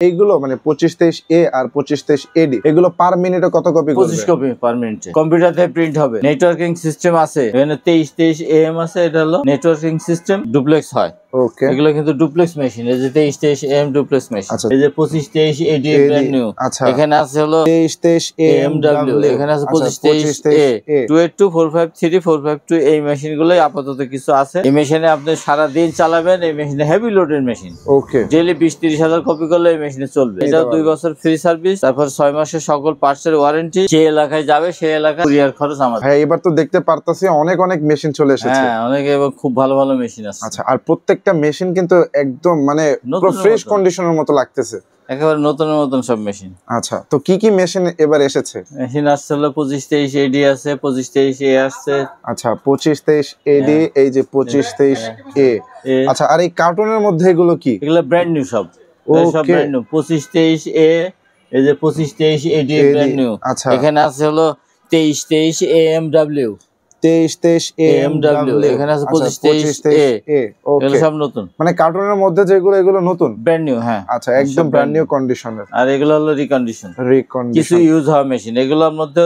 এইগুলো মানে 2523A আর 2523AD এগুলো পার মিনিটে কত কপি করবে? 25 কপি পার মিনিটে কম্পিউটারতে প্রিন্ট হবে। নেটওয়ার্কিং সিস্টেম আছে, এখানে 2323AM আছে, এটা হলো নেটওয়ার্কিং সিস্টেম, ডুপ্লেক্স হয়। ওকে, এগুলো কিন্তু ডুপ্লেক্স মেশিন। এই যে 2323AM ডুপ্লেক্স মেশিন। আচ্ছা, এই যে 2523AD ব্র্যান্ড নিউ। আচ্ছা, এখানে আছে হলো 2323AMW, এখানে আছে 2523A 282453452 452। এই মেশিনগুলোই আপাতত কিছু আছে। এই মেশিনে আপনি সারা দিন চালাবেন। এই মেশিনে হেভি লোডের মেশিন। ওকে, ডেইলি 20-30 হাজার কপি করলে এই মেশিনে চলবে। এটা 2 বছর ফ্রি সার্ভিস, তারপর 6 মাসের সকল পার্টসের ওয়ারেন্টি। যে এলাকায় যাবে সেই এলাকায় কুরিয়ার খরচ আমাদের। হ্যাঁ, এবার তো দেখতে পারতাছি অনেক অনেক মেশিন চলে এসেছে। হ্যাঁ, অনেক এবং খুব ভালো ভালো মেশিন আছে। আচ্ছা, আর প্রত্যেকটা মেশিন কিন্তু একদম মানে পুরো ফ্রেশ কন্ডিশনের মতো লাগতেছে, একেবারে নতুনের মতন সব মেশিন। আচ্ছা, তো কি কি মেশিন এবার এসেছে? মেশিন আসছে হলো 2523AD আছে, 2523A আসছে। আচ্ছা, 2523AD, এই যে 2523A। আচ্ছা, আর এই কার্টুনের মধ্যে এগুলো কি? এগুলো ব্র্যান্ড নিউ সব। সব ব্র্যান্ড নিউ। 2523A, এই যে 2523AD ব্র্যান্ড নিউ। আচ্ছা, এখানে আছে হলো 2323AMW, 2323AMW, এখানে আছে 2523A। এগুলো সব নতুন, মানে কার্টুনের মধ্যে যেগুলো এগুলো নতুন ব্র্যান্ড নিউ। হ্যাঁ, আচ্ছা, একদম ব্র্যান্ড নিউ কন্ডিশনের। আর এগুলো হলো রিকন্ডিশন, কিছু ইউজ হওয়া মেশিন। এগুলোর মধ্যে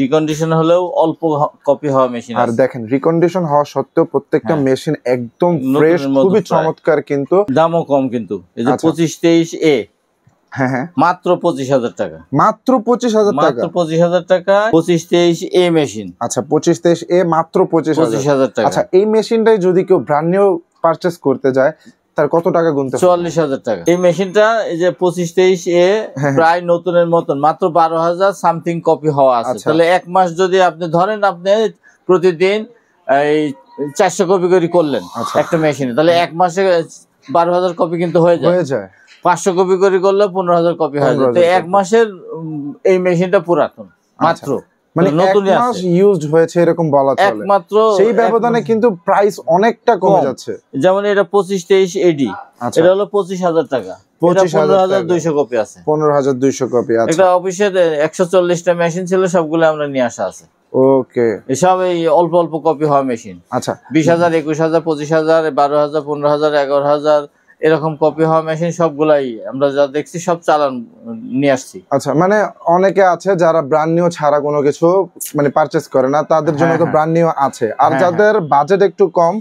রিকন্ডিশন হলেও অল্প কপি হওয়া মেশিন। আর দেখেন, রিকন্ডিশন হওয়া সত্ত্বেও প্রত্যেকটা মেশিন একদম ফ্রেশ, খুবই চমৎকার, কিন্তু দামও কম। কিন্তু এই যে 2523A, হ্যাঁ হ্যাঁ, মাত্র 25,000 টাকা, মাত্র 25,000 টাকা, মাত্র 25,000 টাকা। 2523A machine. আচ্ছা, 2523A মাত্র 25,000 টাকা। আচ্ছা, এই মেশিনটাই যদি কেউ ব্র্যান্ড নিউ পারচেজ করতে যায় তার কত টাকা গুনতে হবে? 44,000 টাকা। এই মেশিনটা এই যে 2523A প্রায় নতুনের মতন, মাত্র 12,000 সামথিং কপি হওয়া আছে। তাহলে এক মাস যদি আপনি ধরেন, আপনি প্রতিদিন এই 400 কপি করে করলেন একটা মেশিনে, তাহলে এক মাসে 12,000 কপি কিন্তু হয়ে যায়। 500 কপি করে করলে 15,000 কপি হয়ে যায়। তো এক মাসের এই মেশিনটা পুরাতন মাত্র, মানে নতুন মাস ইউজড হয়েছে এরকম বলা চলে। একমাত্র সেই ব্যবধানে কিন্তু প্রাইস অনেকটা কমে যাচ্ছে। যেমন এটা 2523AD, এটা হলো 25,000 টাকা, 15,200 কপি আছে। 15,200 কপি। আচ্ছা, এটা অফিসে 140টা মেশিন ছিল, সবগুলো আমরা নিয়ে আসা আছে। ওকে, এসব এই অল্প অল্প কপি হওয়া মেশিন। আচ্ছা, 20,000, 21,000, 25,000, 12,000, 15,000, 11,000 এরকম কপি হওয়া মেশিন সবগুলাই আমরা যা দেখছি সব চালান নিয়ে আসছি। আচ্ছা, মানে অনেকে আছে যারা ব্র্যান্ড নিউ ছাড়া কোনো কিছু মানে পারচেজ করে না, তাদের জন্য তো ব্র্যান্ড নিউ আছে। আর যাদের বাজেট একটু কম,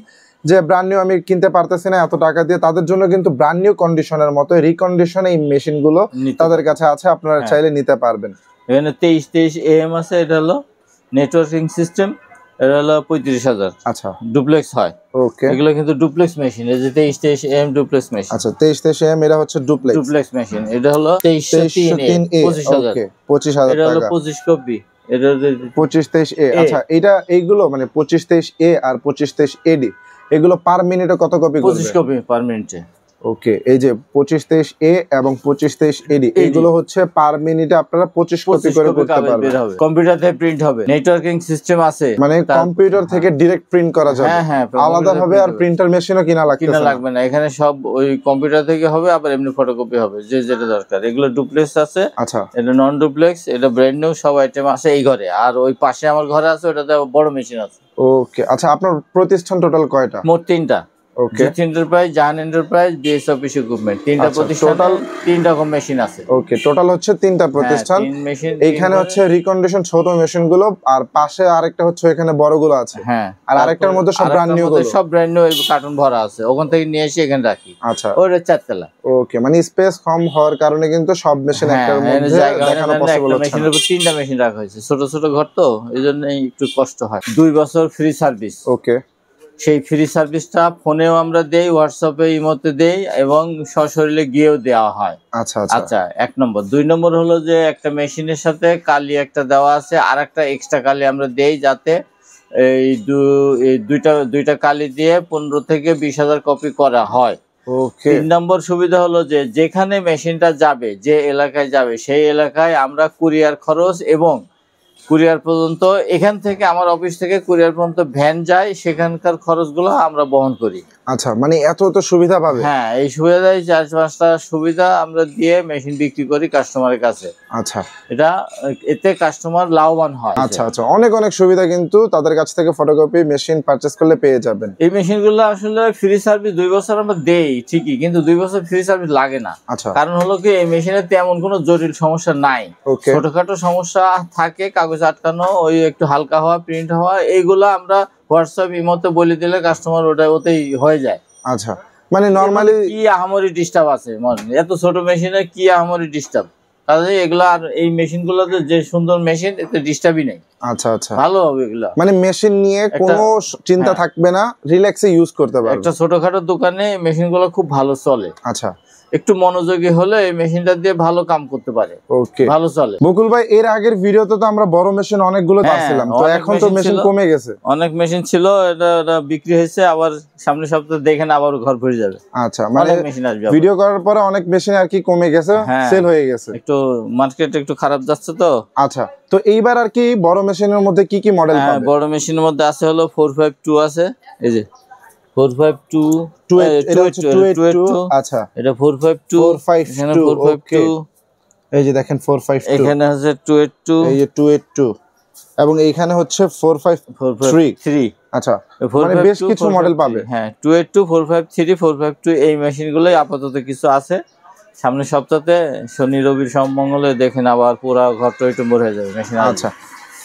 যে ব্র্যান্ড নিউ আমি কিনতে পারতেছি না এত টাকা দিয়ে, তাদের জন্য কিন্তু ব্র্যান্ড নিউ কন্ডিশনের মতো রিকন্ডিশন এই মেশিনগুলো তাদের কাছে আছে, আপনারা চাইলে নিতে পারবেন। এখানে 2323AM আছে, এটা হলো নেটওয়ার্কিং সিস্টেম, এটা হলো 35,000। আচ্ছা, ডুপ্লেক্স হয়। ওকে, এগুলো কিন্তু ডুপ্লেক্স মেশিন। এই যে 2323AM ডুপ্লেক্স মেশিন। আচ্ছা, 2323AM এটা হচ্ছে ডুপ্লেক্স মেশিন। এটা হলো 2303A, 25,000 এটা হলো টাকা, 25 কপি। এটা 2523A। আচ্ছা, এইগুলো মানে 2523A আর 2523AD এগুলো পার মিনিটে কত কপি করবে? 25 কপি পার মিনিটে। ওকে, এই যে 2523A এবং 2523AD এগুলো হচ্ছে পার মিনিটে আপনারা 25 কপি করে করতে পারবেন। কম্পিউটারতে প্রিন্ট হবে, নেটওয়ার্কিং সিস্টেম আছে, মানে কম্পিউটার থেকে ডাইরেক্ট প্রিন্ট করা যাবে। হ্যাঁ, আলাদাভাবে আর প্রিন্টার মেশিনও কিনা লাগবে না। এখানে সব ওই কম্পিউটার থেকে হবে, আবার এমনি ফটোকপি হবে, যে যেটা দরকার। এগুলো ডুপ্লেক্স আছে। আচ্ছা, এটা নন ডুপ্লেক্স, এটা ব্র্যান্ড নিউ, সব আইটেম আছে এই ঘরে। আর ওই পাশে আমার ঘরে আছে, ওটাতে বড় মেশিন আছে। ওকে, আচ্ছা, আপনার প্রতিষ্ঠান টোটাল কয়টা? মোট 3টা। ওকে, এন্টারপ্রাইজ, জাহান এন্টারপ্রাইজ, বিএস অফিস ইকুইপমেন্ট, 3টা প্রতিষ্ঠান, টোটাল 3 রকম মেশিন আছে। ওকে, টোটাল হচ্ছে 3টা প্রতিষ্ঠান। এইখানে হচ্ছে রিকন্ডিশন ছোট মেশিন গুলো, আর পাশে আরেকটা হচ্ছে এখানে বড়গুলো আছে। হ্যাঁ, আর আরেকটার মধ্যে সব ব্র্যান্ড নিউ গুলো, সব ব্র্যান্ড নিউ কার্টুন ভরা আছে, ওখান থেকে নিয়ে এসে এখানে রাখি। আচ্ছা, ওটা 4 তলা। ওকে, মানে স্পেস কম হওয়ার কারণে কিন্তু সব মেশিন একটার মধ্যে দেখানো পসিবল হচ্ছে না। মেশিনের উপর 3টা মেশিন রাখা হয়েছে, ছোট ছোট ঘর তো, এইজন্যই একটু কষ্ট হয়। 2 বছর ফ্রি সার্ভিস। ওকে, সেই ফ্রি সার্ভিসটা ফোনেও আমরা দেই, হোয়াটসঅ্যাপে, ইমোতে দেই, এবং সশরীরে গিয়েও দেওয়া হয়। আচ্ছা আচ্ছা, 1 নম্বর। 2 নম্বর হলো যে একটা মেশিনের সাথে কালি একটা দেওয়া আছে, আর একটা এক্সট্রা কালি আমরা দেই, যাতে এই দুইটা কালি দিয়ে 15 থেকে 20,000 কপি করা হয়। ওকে, 3 নম্বর সুবিধা হলো যে যেখানে মেশিনটা যাবে, যে এলাকায় যাবে, সেই এলাকায় আমরা কুরিয়ার খরচ এবং কুরিয়ার পর্যন্ত, এখান থেকে আমার অফিস থেকে কুরিয়ার পর্যন্ত ভ্যান যায়, সেখানকার খরচগুলো আমরা বহন করি। আচ্ছা, মানে এত তো সুবিধা পাবে। হ্যাঁ, এই সুবিধায় 4-5টা সুবিধা আমরা দিয়ে মেশিন বিক্রি করি কাস্টমারের কাছে। আচ্ছা, এতে কাস্টমার লাভবান হয়। আচ্ছা আচ্ছা, অনেক অনেক সুবিধা কিন্তু তাদের কাছ থেকে ফটোকপি মেশিন পারচেজ করলে পেয়ে যাবেন। এই মেশিনগুলো আসলে ফ্রি সার্ভিস 2 বছর আমরা দেই ঠিকই, কিন্তু 2 বছর ফ্রি সার্ভিস লাগে না। আচ্ছা, কারণ হলো কি, এই মেশিনে তেমন কোনো জটিল সমস্যা নাই। ছোটখাটো সমস্যা থাকে, কাগজ আটকানো, ওই একটু হালকা হওয়া, প্রিন্ট হওয়া, এইগুলো আমরা হোয়াটসঅ্যাপ ইমোতে বলে দিলে কাস্টমার ওতেই হয়ে যায়। আচ্ছা, মানে নরমালি কি আহামরি ডিস্টার্ব আছে, এত ছোট মেশিনে কি আহামরি ডিস্টার্ব? কাজে এগুলা, আর এই মেশিনগুলোতে যে সুন্দর মেশিন, এতে ডিস্টার্বই নেই। আচ্ছা আচ্ছা, ভালো হবে এগুলা, মানে মেশিন নিয়ে কোনো চিন্তা থাকবে না, রিল্যাক্সে ইউজ করতে পারবে। একটা ছোটখাটো দোকানে মেশিনগুলো খুব ভালো চলে। আচ্ছা, একটু মনোযোগী হলে এই মেশিনটা দিয়ে ভালো কাম করতে পারে। ওকে, ভালো চলে। বকুল ভাই, এর আগের ভিডিওতে তো আমরা বড় মেশিন অনেকগুলো পাচ্ছিলাম, তো এখন তো মেশিন কমে গেছে। অনেক মেশিন ছিল, এটা বিক্রি হয়েছে, আবার সামনের সপ্তাহে দেখেন আবার ঘর ভরে যাবে। আচ্ছা, মানে মেশিন আসবে, ভিডিও করার পরে অনেক মেশিন আর কি কমে গেছে, সেল হয়ে গেছে, একটু মার্কেট একটু খারাপ যাচ্ছে তো। আচ্ছা, তো এইবার আর কি বড় মেশিনের মধ্যে কি কি মডেল পাবে? বড় মেশিনের মধ্যে আছে হলো 452 আছে, এই যে 452, আচ্ছা, এটা 452, এই যে দেখেন 452, এখানে আছে 282, এই যে 282, এবং এইখানে হচ্ছে 453। আচ্ছা, মানে বেশ কিছু মডেল পাবে। হ্যাঁ, 282, 453, 452 এই মেশিনগুলোই আপাতত কিছু আছে। সামনের সপ্তাহে শনি রবির সব মঙ্গলে দেখেন আবার পুরো ঘর টইটুম্বর হয়ে যাবে মেশিন। আচ্ছা,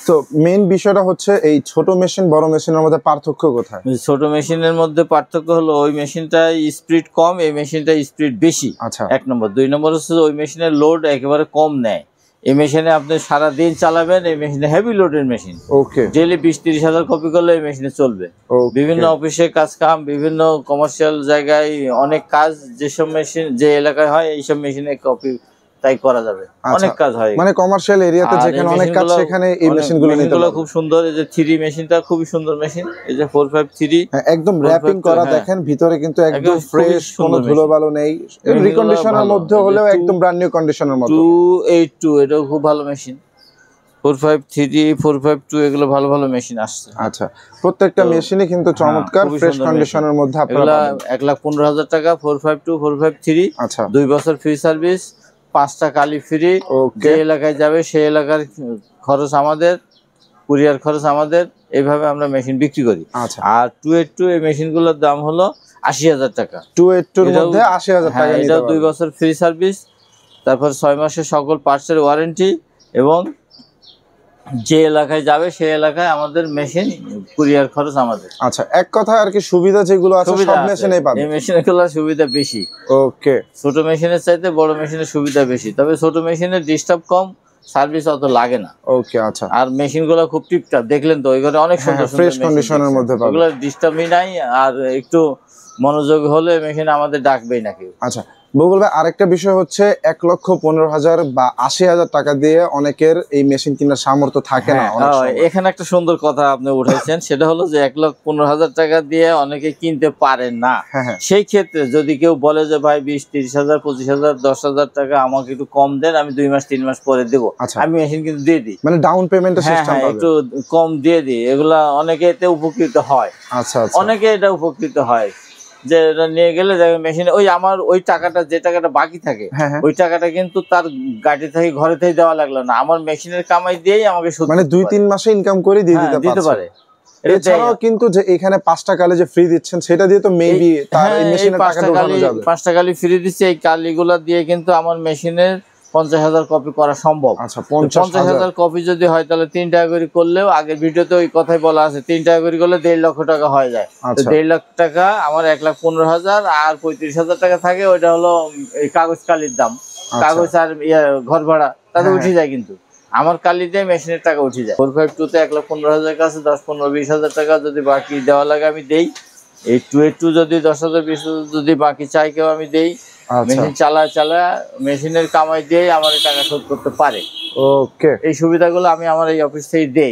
তো মেইন বিষয়টা হচ্ছে এই ছোট মেশিন বড় মেশিনের মধ্যে পার্থক্য কোথায়? ছোট মেশিনের মধ্যে পার্থক্য হলো ওই মেশিনটায় স্পিড কম, এই মেশিনটা স্পিড বেশি। আচ্ছা, 1 নম্বর। 2 নম্বর হচ্ছে ওই মেশিনের লোড একেবারে কম নেয়। এই মেশিনে আপনি সারা দিন চালাবেন, এই মেশিনে হেভি লোডের মেশিন। ওকে, ডেইলি 20-30 হাজার কপি করলে এই মেশিনে চলবে। বিভিন্ন অফিসে কাজ কাম, বিভিন্ন কমার্শিয়াল জায়গায় অনেক কাজ, যেসব মেশিন যে এলাকায় হয় এইসব মেশিনে কপি তাই করা যাবে, অনেক কাজ হয়। মানে কমার্শিয়াল এরিয়াতে যেখানে অনেক কাজ, সেখানে এই মেশিনগুলো নিতে পারবেন। খুব সুন্দর, এই যে 3 মেশিনটা খুবই সুন্দর মেশিন, এই যে 453, একদম র‍্যাপিং করা, দেখেন ভিতরে কিন্তু একদম ফ্রেশ, কোনো ধুলোবালো নেই, রিকন্ডিশনের মধ্যে হলেও একদম ব্র্যান্ড নিউ কন্ডিশনের মতো। 282, এটাও খুব ভালো মেশিন। 453, 452 এগুলো ভালো ভালো মেশিন আসছে। আচ্ছা, প্রত্যেকটা মেশিনই কিন্তু চমৎকার ফ্রেশ কন্ডিশনের মধ্যে আপনারা পাবেন। 1,15,000 টাকা 452, 453। আচ্ছা, 2 বছর ফ্রি সার্ভিস, 5টা কালি ফ্রি। যে এলাকায় যাবে সেই এলাকার খরচ আমাদের, কুরিয়ার খরচ আমাদের, এইভাবে আমরা মেশিন বিক্রি করি। আচ্ছা, আর 282 এই মেশিনগুলোর দাম হলো 80,000 টাকা। 282 এর মধ্যে 80,000 টাকা নিতে এটা 2 বছর ফ্রি সার্ভিস, তারপর 6 মাসের সকল পার্টসের ওয়ারেন্টি, এবং যে এলাকায় যাবে সেই এলাকায় আমাদের মেশিন কুরিয়ার খরচ আমাদের। আচ্ছা, এক কথায় আর কি সুবিধা যেগুলো আছে সব মেশিনেই পাবেন। এই মেশিনগুলোর সুবিধা বেশি। ওকে, ছোট মেশিনের চাইতে বড় মেশিনের সুবিধা বেশি, তবে ছোট মেশিনের ডিস্টার্ব কম, সার্ভিস অত লাগে না। ওকে, আচ্ছা, আর মেশিনগুলো খুব টিপটাপ, দেখলেন তো ওই ঘরে অনেক সুন্দর ফ্রেশ কন্ডিশনের মধ্যে পাবেন, ওগুলো ডিস্টার্বই নাই, আর একটু মনোযোগ হলে মেশিন আমাদের ডাকবেই নাকি। আচ্ছা, বকুল ভাই, আরেকটা বিষয় হচ্ছে 1,15,000 বা 80,000 টাকা দিয়ে অনেকের এই মেশিন কেনার সামর্থ্য থাকে না। এখানে একটা সুন্দর কথা আপনি উঠাইছেন, সেটা হলো যে 1,15,000 টাকা দিয়ে অনেকে কিনতে পারেন না। সেই ক্ষেত্রে যদি কেউ বলে যে ভাই 20-30,000, 25,000, 10,000 টাকা আমাকে একটু কম দেন, আমি 2 মাস 3 মাস পরে দেবো, আমি মেশিন কিন্তু দিয়ে দিই। মানে ডাউন পেমেন্টের সিস্টেম পাবে, একটু কম দিয়ে দিই, এগুলা অনেকে এতে উপকৃত হয়। আচ্ছা, অনেকে এটা উপকৃত হয় যে এটা নিয়ে গেলে মেশিনে ওই আমার ওই টাকাটা, যে টাকাটা বাকি থাকে, ওই টাকাটা কিন্তু তার গাড়ি থেকে ঘরে থেকে দেওয়া লাগলো না, আমার মেশিনের কামাই দিয়েই আমাকে সুদ, মানে 2-3 মাসে ইনকাম করে দিয়ে দিতে পারে। এছাড়াও কিন্তু যে এখানে 5টা কালি যে ফ্রি দিচ্ছেন, সেটা দিয়ে তো মেবি তার এই মেশিনের টাকাটা উঠানো যাবে। 5টা কালি ফ্রি দিচ্ছে, এই কালিগুলা দিয়ে কিন্তু আমার মেশিনের 50,000 কপি করা সম্ভব। আচ্ছা, 50,000 কপি যদি হয় তাহলে 3 টাকা করে করলেও, আগের ভিডিওতে ওই কথাই বলা আছে, 3 টাকা করে করলে 1.5 লক্ষ টাকা হয়ে যায়। 1.5 লাখ টাকা আমার 1,15,000, আর 35,000 টাকা থাকে, ওইটা হলো এই কাগজ কালির দাম, কাগজ আর ঘর ভাড়া তাতে উঠে যায়, কিন্তু আমার কালি দিয়ে মেশিনের টাকা উঠে যায়। 452 তে 1,15,000 কাছে 10-15-20,000 টাকা যদি বাকি দেওয়া লাগে আমি দেই। এই 282 যদি 10,000-20,000 যদি বাকি চাই কেউ, আমি দেই। মেশিন চালা মেশিনের কামাই দিয়ে আমার টাকা শোধ করতে পারে। ওকে, এই সুবিধাগুলো আমি আমার এই অফিস থেকে দেই।